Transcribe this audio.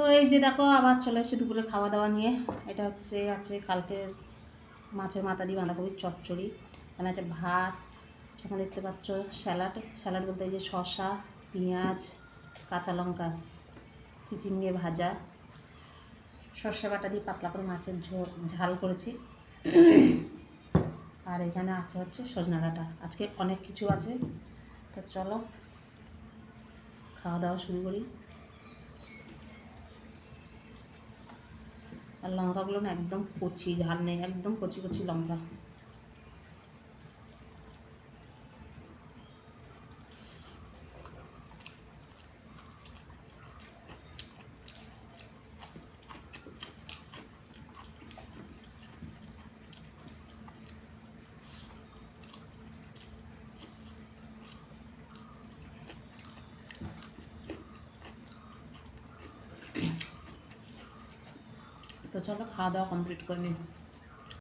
তো এই যে দেখো আবার চলে এসেছি দুপুরে খাওয়া দাওয়া নিয়ে। এটা আছে কালকের মাছের মাথা দিয়ে বাঁধাকপির চচ্চড়ি। এখানে আছে ভাত, সেখানে দেখতে পাচ্ছ স্যালাড। স্যালাড বলতে এই যে শসা, পেঁয়াজ, কাঁচা লঙ্কা চিচিঙ্গে ভাজা, সর্ষে বাটা দিয়ে পাতলা করে মাছের ঝাল করেছি। আর এখানে হচ্ছে সজনা ডাঁটা। আজকে অনেক কিছু আছে, তো চলো খাওয়া দাওয়া শুরু করি। আর লঙ্কাগুলো না একদম কচি, ঝাল নেই, একদম কচি কচি লঙ্কা। তো চলো খাওয়া দাওয়া কমপ্লিট করে নিই।